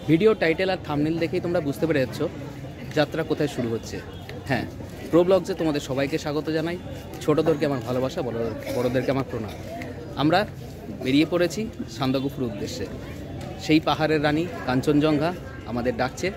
Video title আর thumbnail দেখেই তোমরা বুঝতে পেরে যাচ্ছ যাত্রা কোথায় শুরু হচ্ছে। হ্যাঁ, প্রো ব্লগসে তোমাদের সবাইকে স্বাগত জানাই। ছোটদেরকে আমার ভালোবাসা, বড়দেরকে আমার প্রণাম। আমরা বেরিয়ে পড়েছি সান্দাকফুর উদ্দেশ্যে। সেই পাহাড়ের রানী কাঞ্চনজঙ্ঘা আমাদের ডাকছে।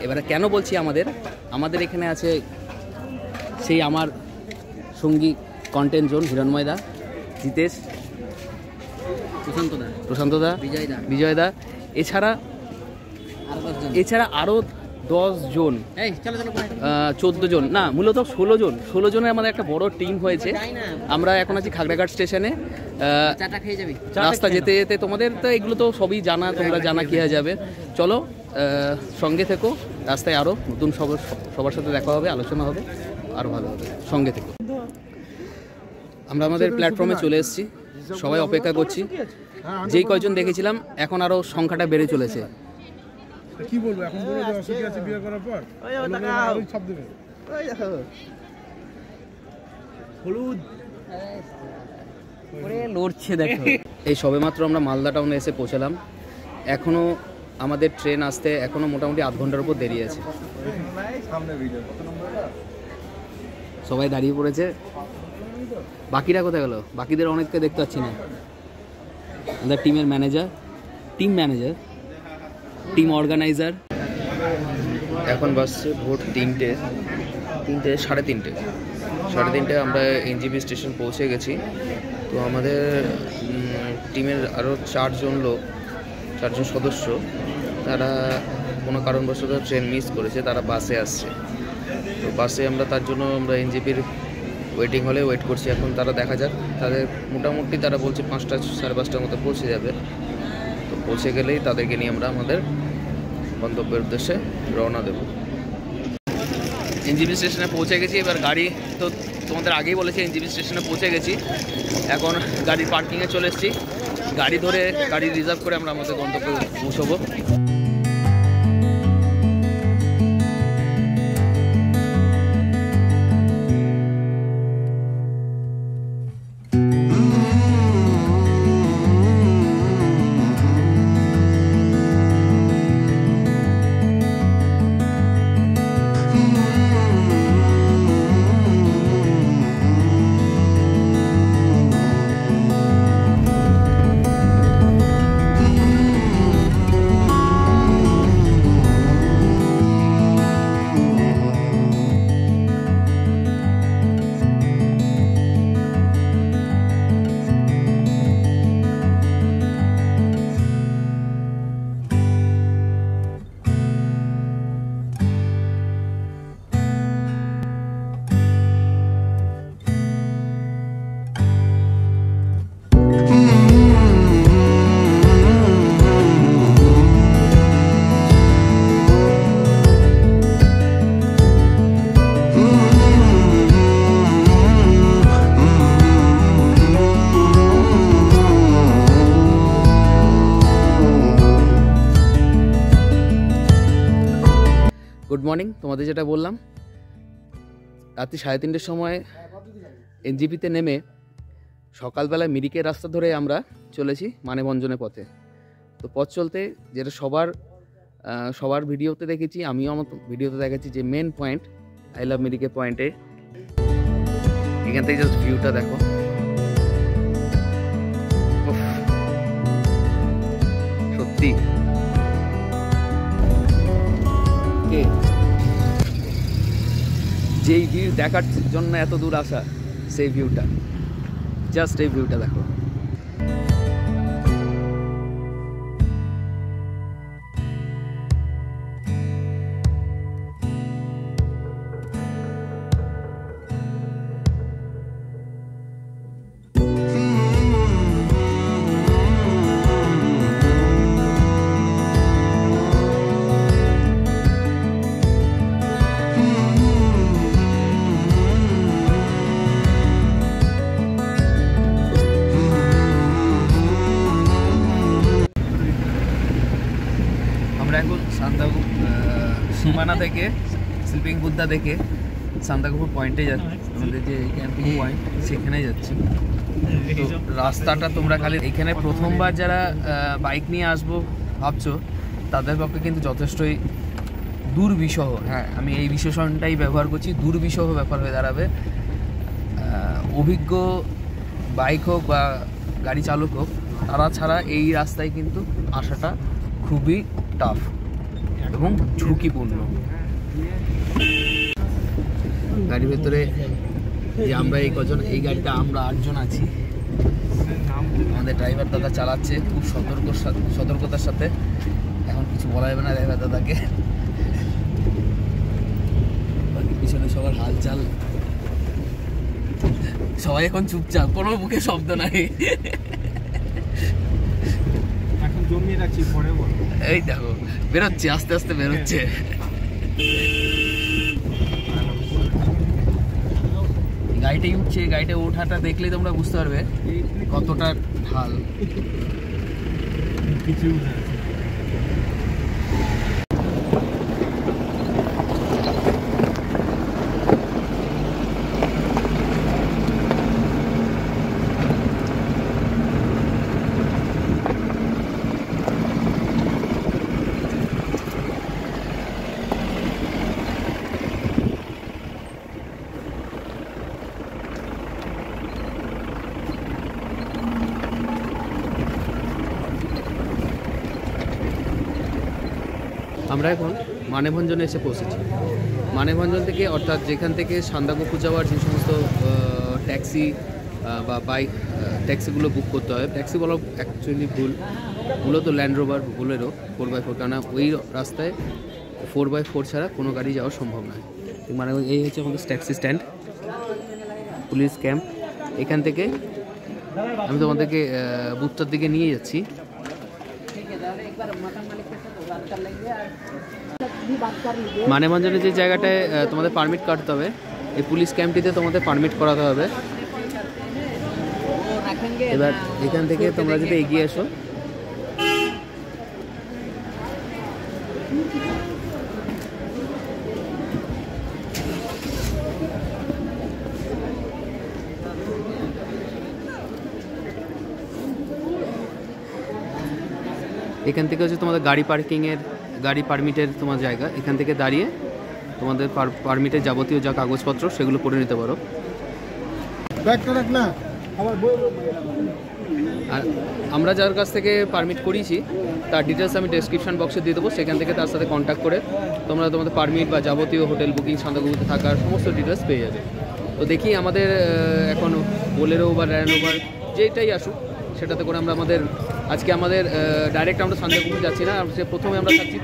এবারে কেন বলছি আমাদের এখানে আছে সেই আমার সঙ্গী কন্টেন্ট জোন হিরণময়দা, জিতেশ, প্রশান্তদা, বিজয়দা, এছাড়া আরও 10 জন, 14 জন, না মূলত 16 জনের আমাদের একটা বড় টিম হয়েছে। আমরা এখন আছি খাগড়াঘাট স্টেশনে। রাস্তা যেতে যেতে তোমাদের তো এগুলো তো সবই জানা, তোমরা জানা কি হয়ে যাবে। চলো সঙ্গে থেকো, রাস্তায় আরও নতুন সবার সাথে দেখা হবে, আলোচনা হবে, আরও ভালো হবে। সঙ্গে থেকো। আমরা আমাদের প্ল্যাটফর্মে চলে এসেছি, সবাই অপেক্ষা করছি। যেই কয়জন দেখেছিলাম এখন আরও সংখ্যাটা বেড়ে চলেছে। কি বলবো এখন, বলে দাও অসুখী আছে বিয়ে করার পর ওই সব দেবে। হলুদ ওরে লড়ছে দেখো। এই সবেমাত্র আমরা মালদা টাউনে এসে পৌঁছালাম। এখনো আমাদের ট্রেন আসতে এখনো মোটামুটি আধ ঘন্টার উপর দেরি আছে। সবাই দাঁড়িয়ে পড়েছে। বাকিরা কোথায় গেল? বাকিদের অনেককে দেখতে পাচ্ছি না। আমাদের টিমের ম্যানেজার, টিম অর্গানাইজার। এখন বাসছে ভোর 3:30, 3:30 আমরা এনজিপি স্টেশন পৌঁছে গেছি। তো আমাদের টিমের আরও 4 জন সদস্য, তারা কোনো কারণবশত ট্রেন মিস করেছে, তারা বাসে আসছে। তো বাসে তার জন্য আমরা এনজিপির ওয়েটিং হলে ওয়েট করছি। এখন তারা দেখা যাক, তাদের মোটামুটি তারা বলছে 5টা, 5:30টার মতো পৌঁছে যাবে। তো পৌঁছে গেলেই তাদেরকে নিয়ে আমরা আমাদের গন্তব্যের উদ্দেশ্যে রওনা দেব। এনজিপি স্টেশনে পৌঁছে গেছি। এবার গাড়ি তো তোমাদের আগেই বলেছি, এনজিপি স্টেশনে পৌঁছে গেছি। এখন গাড়ির পার্কিংয়ে চলে এসেছি। গাড়ি রিজার্ভ করে আমরা আমাদের গন্তব্যে পৌঁছবো। Good morning. তোমাদের যেটা বললাম, রাত্রি 3:30টার সময় এনজিপিতে নেমে সকালবেলা মিরিকের রাস্তা ধরে আমরা চলেছি মানেভঞ্জনের পথে। তো পথ চলতে যেটা সবার ভিডিওতে দেখেছি, আমিও আমার ভিডিওতে দেখেছি, যে মেন পয়েন্ট আই লাভ মিরিকে পয়েন্টে এখান থেকে জাস্ট ভিউটা দেখো। সত্যি যেই ভিউ দেখার জন্য এত দূর আসা, সেই ভিউটা, জাস্ট এই ভিউটা দেখো। সীমানা থেকে স্লিপিং বুদ্ধা দেখে সান্দাকফুর পয়েন্টে যাচ্ছি, আমাদের যে ক্যাম্পিং পয়েন্ট সেখানে যাচ্ছি। তো রাস্তাটা তোমরা খালি এখানে প্রথমবার যারা বাইক নিয়ে আসবো ভাবছো, তাদের পক্ষে কিন্তু যথেষ্টই দুর্বিষহ, হ্যাঁ আমি এই বিশেষণটাই ব্যবহার করছি, দুর্বিষহ ব্যাপার হয়ে দাঁড়াবে। অভিজ্ঞ বাইক হোক বা গাড়ি চালক হোক, তারা ছাড়া এই রাস্তায় কিন্তু আসাটা খুবই টাফ এবং ঝুঁকিপূর্ণ। গাড়ির ভেতরে যে আমরা এই কজন, এই গাড়িটা আমরা 8 জন আছি। আমাদের ড্রাইভার দাদা চালাচ্ছে খুব সতর্কতার সাথে। এখন কিছু বলা যাবে না ড্রাইভার দাদাকে। বাকি পিছনে সবার হালচাল, সবাই এখন চুপচাপ, কোনো মুখে শব্দ নাই। এখন জমিয়ে রাখছি, পরে বলবো। এই দেখো বেরোচ্ছে, আস্তে আস্তে বেরোচ্ছে। গাড়িটাই উঠছে, গাড়িটা ওঠাটা দেখলেই তোমরা বুঝতে পারবে কতটা ঢাল। কিছু আমরা এখন মানেভঞ্জনে এসে পৌঁছেছি। মানেভঞ্জন থেকে, অর্থাৎ যেখান থেকে সান্দাকফু যাওয়ার যে সমস্ত ট্যাক্সি বা বাইক ট্যাক্সিগুলো বুক করতে হয়, ট্যাক্সি বলা অ্যাকচুয়ালি ভুল, মূলত ল্যান্ড রোভার বোলেরো 4x4, কেননা ওই রাস্তায় 4x4 ছাড়া কোনো গাড়ি যাওয়া সম্ভব নয়। মানে এই হচ্ছে আমাদের ট্যাক্সি স্ট্যান্ড, পুলিশ ক্যাম্প। এখান থেকে আমি তোমাদেরকে বুথটার দিকে নিয়ে যাচ্ছি। মানেভঞ্জনের যে জায়গাটায় তোমাদের পারমিট কাটতে হবে, এই পুলিশ ক্যাম্পটিতে তোমাদের পারমিট করাতে হবে। এবার এখান থেকে তোমরা যদি এগিয়ে এসো, এখান থেকে হচ্ছে তোমাদের গাড়ি পার্কিংয়ের, গাড়ি পারমিটের তোমার জায়গা। এখান থেকে দাঁড়িয়ে তোমাদের পারমিটের যাবতীয় যা কাগজপত্র সেগুলো করে নিতে পারো। আর আমরা যার কাছ থেকে পারমিট করিয়েছি তার ডিটেলস আমি ডেসক্রিপশন বক্সে দিয়ে দেবো, সেখান থেকে তার সাথে কন্ট্যাক্ট করে তোমরা তোমাদের পারমিট বা যাবতীয় হোটেল বুকিং, সান্দাকফুতে থাকার সমস্ত ডিটেলস পেয়ে যাবে। তো দেখি আমাদের এখন বোলেরো বা ল্যান্ড রোভার যেটাই আসুক সেটাতে করে আমরা আজকে আমাদের ডাইরেক্ট আমরা সান্দাকফু যাচ্ছি না, প্রথমে আমরা থাকছি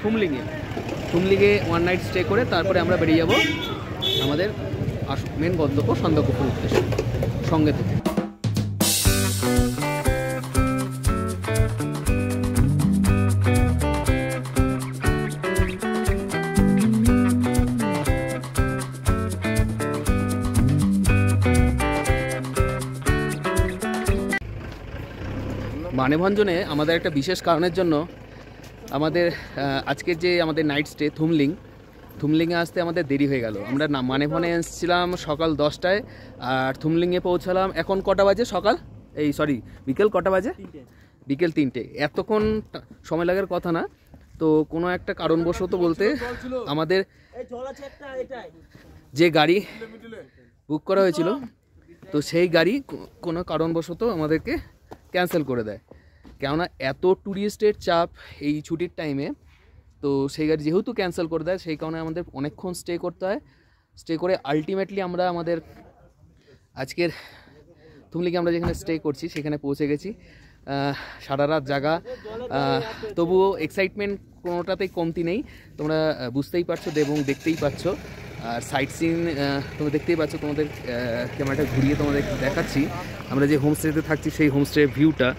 থুমলিংয়ে 1 নাইট স্টে করে তারপরে আমরা বেরিয়ে যাব আমাদের মেন গন্তব্য সান্দাকফুর উদ্দেশ্যে। সঙ্গে থেকে মানেভঞ্জনে আমাদের একটা বিশেষ কারণের জন্য আমাদের আজকের যে আমাদের নাইট স্টে থুমলিংয়ে আসতে আমাদের দেরি হয়ে গেল। আমরা মানেভনে এসেছিলাম সকাল 10টায়, আর থুমলিংয়ে পৌঁছালাম এখন কটা বাজে? বিকেল কটা বাজে? বিকেল 3টে। এতক্ষণ সময় লাগার কথা না, তো কোনো একটা কারণবশত বলতে আমাদের যে গাড়ি বুক করা হয়েছিল, তো সেই গাড়ি কোনো কারণবশত আমাদেরকে ক্যান্সেল করে দেয়। কেননা এত ট্যুরিস্টের চাপ এই ছুটির টাইমে, তো সেই গাড়ি যেহেতু ক্যান্সেল করে দেয়, সেই কারণে আমাদের অনেকক্ষণ স্টে করতে হয়। স্টে করে আলটিমেটলি আমরা আমাদের আজকের থুমলিংয়ে আমরা যেখানে স্টে করছি সেখানে পৌঁছে গেছি। সারা রাত জাগা, তবুও এক্সাইটমেন্ট কোনোটাতেই কমতি নেই। তোমরা বুঝতেই পারছো এবং দেখতেই পাচ্ছ। আর সাইট সিন তোমরা দেখতেই পাচ্ছ, তোমাদের ক্যামেরাটা ঘুরিয়ে তোমাদের দেখাচ্ছি। আমরা যে হোমস্টেতে থাকছি সেই হোমস্টের ভিউটা,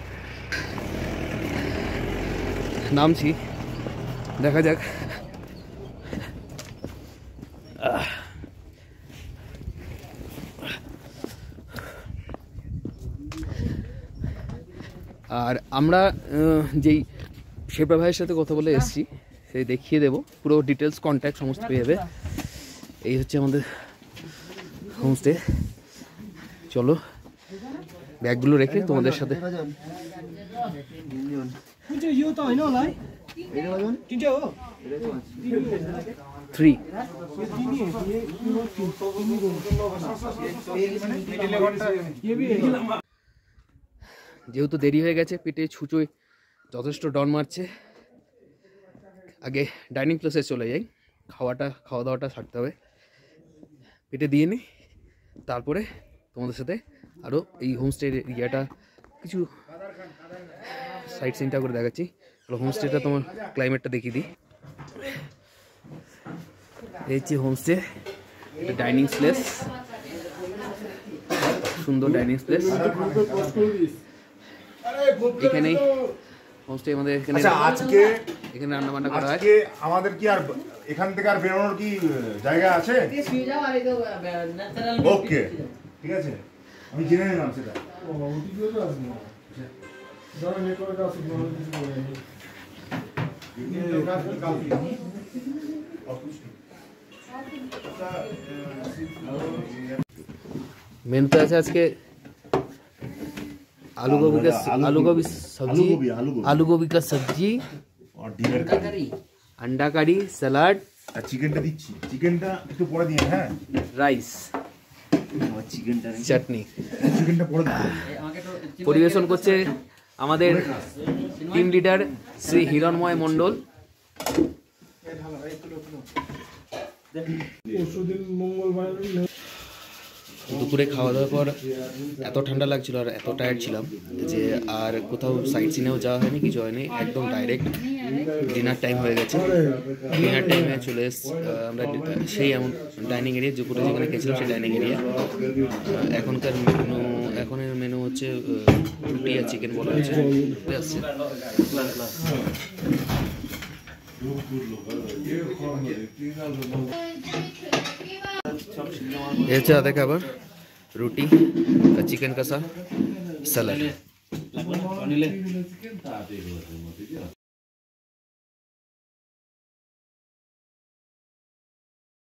নামছি, দেখা যাক। আর আমরা যেই শেপা ভাইয়ের সাথে কথা বলে এসেছি, সে দেখিয়ে দেবো পুরো ডিটেলস, কন্ট্যাক্ট সমস্ত পেয়ে যাবে। এই হচ্ছে আমাদের হোমস্টে। চলো ব্যাগগুলো রেখে তোমাদের সাথে 3 যেহেতু দেরি হয়ে গেছে, পেটে ছুঁচোয় যথেষ্ট ডন মারছে, আগে ডাইনিং প্লেসে চলে যাই, খাওয়া দাওয়াটা সারতে হবে, পেটে দিয়ে নিই, তারপরে তোমাদের সাথে আরও এই হোমস্টের এরিয়াটা কিছু সাইড সিনটা করে দেখাচ্ছি। হোমস্টেটা তোমার ক্লাইমেটটা দেখিয়ে দিই। এই হচ্ছে হোমস্টে, ডাইনিং প্লেস, সুন্দর ডাইনিং প্লেস। এখানেই হোমস্টে আমাদের এখানে এখানে রান্না বান্না করা হয়। আমাদের কি আর এখান থেকে আর বেরোনোর কি জায়গা আছে? ওকে, ঠিক আছে, আমি জেনে নিলাম সেটা। মেনুতে আছে আজকে आलू गोभी सब्जी, आलू गोभी का सब्जी और डिनर करी, अंडा करी, सलाद আর চিকেনটা দিচ্ছি, চিকেনটা একটু পরে দিয়ে, হ্যাঁ, রাইস, চিকেনটা চাটনি, চিকেনটা পরে দিচ্ছি। পরিবেশন করছে আমাদের টিম লিডার শ্রী হিরণময় মণ্ডল। দুপুরে খাওয়া দাওয়ার পর এত ঠান্ডা লাগছিল আর এত টায়ার্ড ছিলাম যে আর কোথাও সাইট সিনেও যাওয়া হয়নি, কিছু হয়নি, একদম ডাইরেক্ট ডিনার টাইম হয়ে গেছে। ডিনার টাইমে চলে এসছি আমরা সেই এমন ডাইনিং এরিয়া, দুপুরে যেখানে গেছিলাম সেই ডাইনিং এরিয়া। এখনের মেনু হচ্ছে রুটি আর চিকেন বলা হচ্ছে, আসছে। ये अच्छा देखा अब रोटी चिकन कसा सलाद।